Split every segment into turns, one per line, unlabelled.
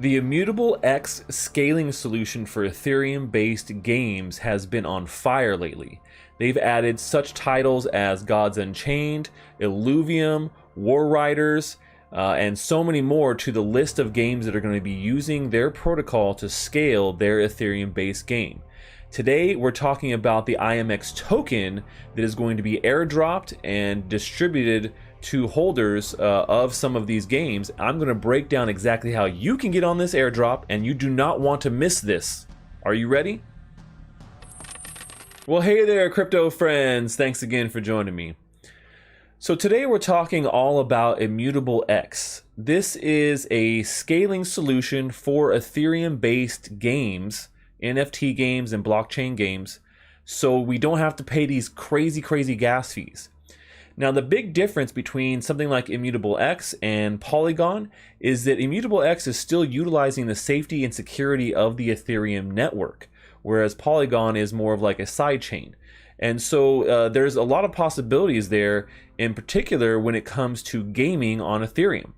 The Immutable X scaling solution for Ethereum-based games has been on fire lately. They've added such titles as Gods Unchained, Illuvium, War Riders, and so many more to the list of games that are going to be using their protocol to scale their Ethereum-based game. Today, we're talking about the IMX token that is going to be airdropped and distributed to holders of some of these games. I'm going to break down exactly how you can get on this airdrop, and you do not want to miss this. Are you ready? Well, hey there, crypto friends. Thanks again for joining me. So today we're talking all about Immutable X. This is a scaling solution for Ethereum-based games, NFT games and blockchain games, so we don't have to pay these crazy gas fees. Now, the big difference between something like Immutable X and Polygon is that Immutable X is still utilizing the safety and security of the Ethereum network, whereas Polygon is more of like a sidechain. And so there's a lot of possibilities there, in particular when it comes to gaming on Ethereum.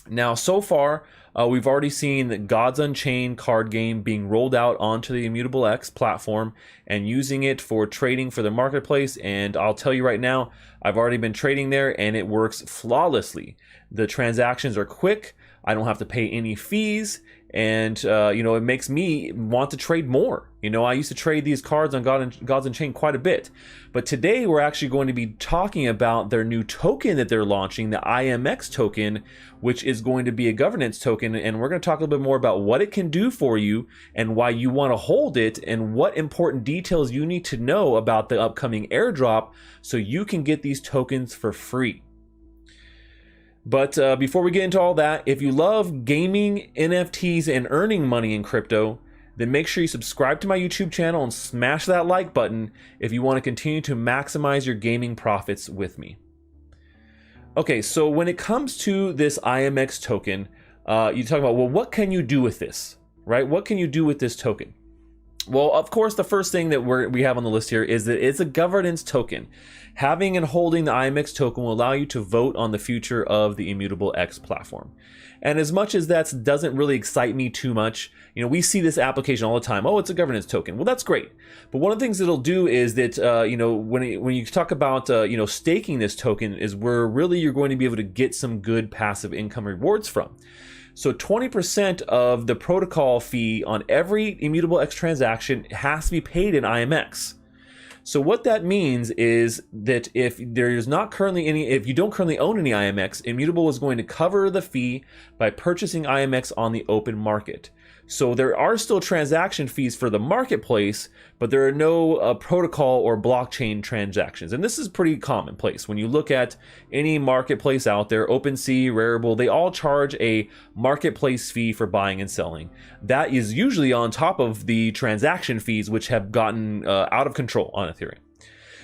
Now, so far, we've already seen the Gods Unchained card game being rolled out onto the Immutable X platform and using it for trading for the marketplace. And I'll tell you right now, I've already been trading there and it works flawlessly. The transactions are quick. I don't have to pay any fees. And, it makes me want to trade more. I used to trade these cards on Gods Unchained quite a bit. But today we're actually going to be talking about their new token that they're launching, the IMX token, which is going to be a governance token. And we're going to talk a little bit more about what it can do for you and why you want to hold it and what important details you need to know about the upcoming airdrop so you can get these tokens for free. But before we get into all that, if you love gaming, NFTs, and earning money in crypto, then make sure you subscribe to my YouTube channel and smash that like button if you want to continue to maximize your gaming profits with me. Okay, so when it comes to this IMX token, you talk about, well, what can you do with this, right? What can you do with this token? Well, of course, the first thing that we have on the list here is that it's a governance token. Having and holding the IMX token will allow you to vote on the future of the Immutable X platform. And as much as that doesn't really excite me too much, we see this application all the time. Oh, it's a governance token. Well, that's great. But one of the things it'll do is that, when you talk about, staking this token is where really you're going to be able to get some good passive income rewards from. So 20% of the protocol fee on every Immutable X transaction has to be paid in IMX. So what that means is that if you don't currently own any IMX, Immutable is going to cover the fee by purchasing IMX on the open market. So there are still transaction fees for the marketplace, but there are no protocol or blockchain transactions. And this is pretty commonplace. When you look at any marketplace out there, OpenSea, Rarible, they all charge a marketplace fee for buying and selling. That is usually on top of the transaction fees, which have gotten out of control on Ethereum.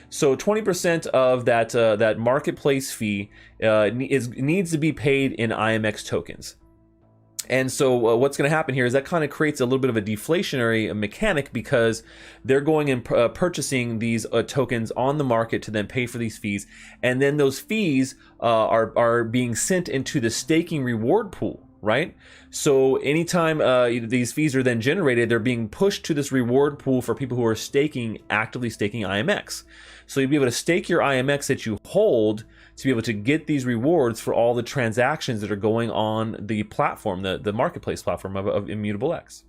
So 20% of that marketplace fee needs to be paid in IMX tokens. And so what's going to happen here is that kind of creates a little bit of a deflationary mechanic because they're going and purchasing these tokens on the market to then pay for these fees. And then those fees are being sent into the staking reward pool, right? So anytime these fees are then generated, they're being pushed to this reward pool for people who are actively staking IMX. So you'll be able to stake your IMX that you hold to be able to get these rewards for all the transactions that are going on the platform, the marketplace platform of Immutable X.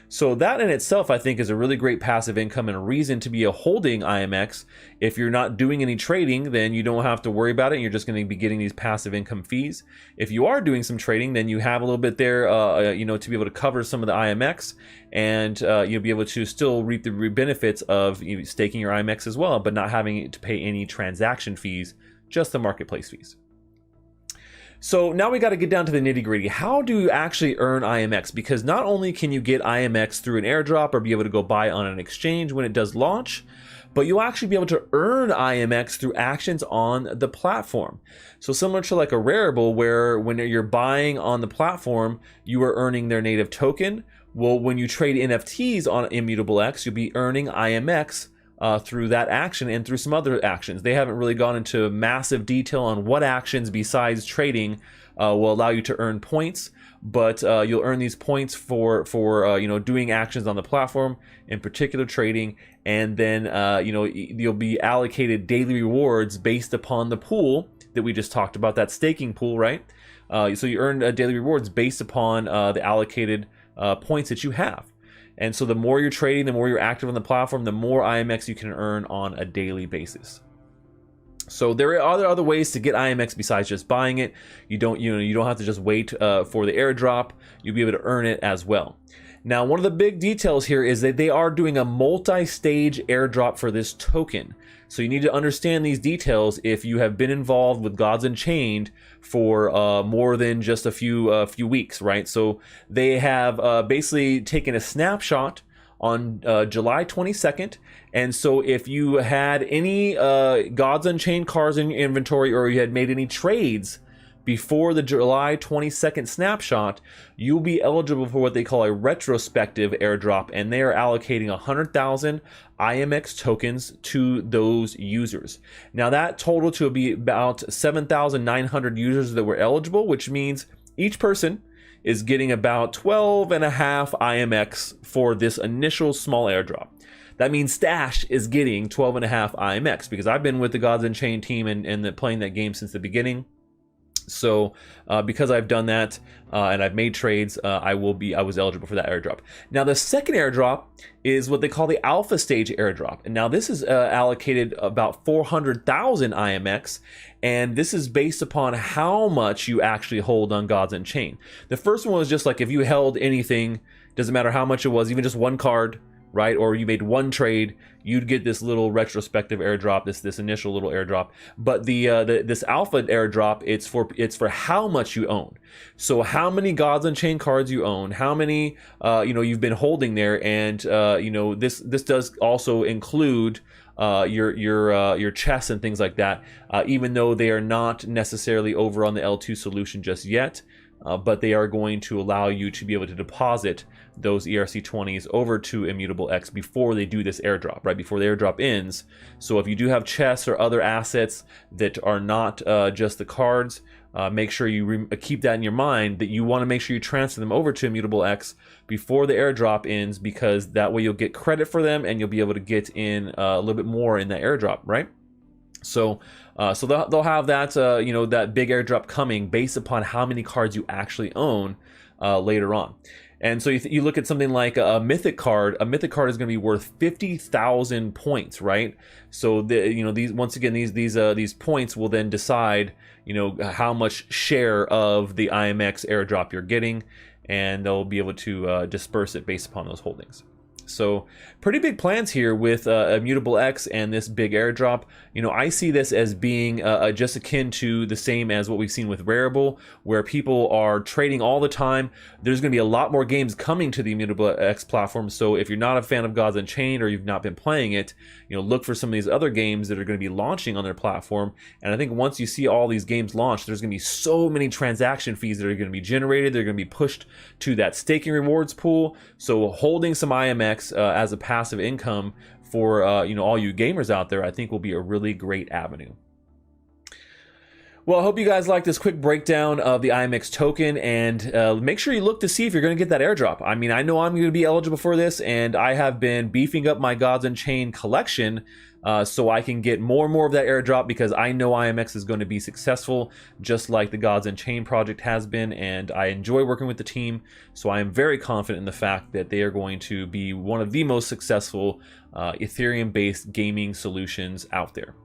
So that in itself, I think, is a really great passive income and a reason to be holding IMX. If you're not doing any trading, then you don't have to worry about it. You're just going to be getting these passive income fees. If you are doing some trading, then you have a little bit there, to be able to cover some of the IMX, and you'll be able to still reap the benefits of staking your IMX as well, but not having to pay any transaction fees, just the marketplace fees. So now we got to get down to the nitty gritty. How do you actually earn IMX? Because not only can you get IMX through an airdrop or be able to go buy on an exchange when it does launch, but you'll actually be able to earn IMX through actions on the platform. So similar to like a Rarible, where when you're buying on the platform, you are earning their native token. Well, when you trade NFTs on Immutable X, you'll be earning IMX through that action and through some other actions. They haven't really gone into massive detail on what actions besides trading will allow you to earn points, but you'll earn these points for doing actions on the platform, in particular trading, and then you'll be allocated daily rewards based upon the pool that we just talked about, that staking pool, right? So you earn daily rewards based upon the allocated points that you have. And so the more you're trading, the more you're active on the platform, the more IMX you can earn on a daily basis. So there are other ways to get IMX besides just buying it. You don't have to just wait for the airdrop. You'll be able to earn it as well. Now, one of the big details here is that they are doing a multi-stage airdrop for this token. So you need to understand these details if you have been involved with Gods Unchained for more than just a few weeks, right? So they have basically taken a snapshot on July 22nd. And so if you had any Gods Unchained cards in your inventory, or you had made any trades before the July 22nd snapshot, you'll be eligible for what they call a retrospective airdrop, and they are allocating 100,000 IMX tokens to those users. Now that total to be about 7,900 users that were eligible, which means each person is getting about 12.5 IMX for this initial small airdrop. That means Stash is getting 12.5 IMX, because I've been with the Gods Unchained team and playing that game since the beginning. So because I've done that and I've made trades, I was eligible for that airdrop. Now the second airdrop is what they call the alpha stage airdrop, and now this is allocated about 400,000 IMX, and this is based upon how much you actually hold on Gods Unchained. The first one was just like if you held anything, doesn't matter how much it was, even just one card, right? Or you made one trade, you'd get this little retrospective airdrop, this initial little airdrop. But this alpha airdrop, it's for how much you own. So how many Gods Unchained cards you own, how many you've been holding there, and this does also include your chests and things like that. Even though they are not necessarily over on the L2 solution just yet. But they are going to allow you to be able to deposit those ERC20s over to Immutable X before they do this airdrop, right? Before the airdrop ends. So if you do have chests or other assets that are not just the cards, make sure you keep that in your mind, that you want to make sure you transfer them over to Immutable X before the airdrop ends, because that way you'll get credit for them and you'll be able to get in a little bit more in that airdrop, right? So they'll have that that big airdrop coming based upon how many cards you actually own later on. And so you look at something like a mythic card. A mythic card is going to be worth 50,000 points, right? So these points will then decide how much share of the IMX airdrop you're getting, and they'll be able to disperse it based upon those holdings. So pretty big plans here with Immutable X and this big airdrop. I see this as being just akin to the same as what we've seen with Rarible, where people are trading all the time. There's going to be a lot more games coming to the Immutable X platform. So if you're not a fan of Gods Unchained, or you've not been playing it, look for some of these other games that are going to be launching on their platform. And I think once you see all these games launch, there's going to be so many transaction fees that are going to be generated. They're going to be pushed to that staking rewards pool. So holding some IMX as a passive income for all you gamers out there, I think will be a really great avenue. Well, I hope you guys like this quick breakdown of the IMX token, and make sure you look to see if you're going to get that airdrop. I mean, I know I'm going to be eligible for this, and I have been beefing up my Gods Unchained collection so I can get more and more of that airdrop, because I know IMX is going to be successful, just like the Gods Unchained project has been, and I enjoy working with the team, so I am very confident in the fact that they are going to be one of the most successful Ethereum-based gaming solutions out there.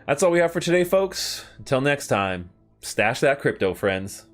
That's all we have for today, folks. Until next time, stash that crypto, friends.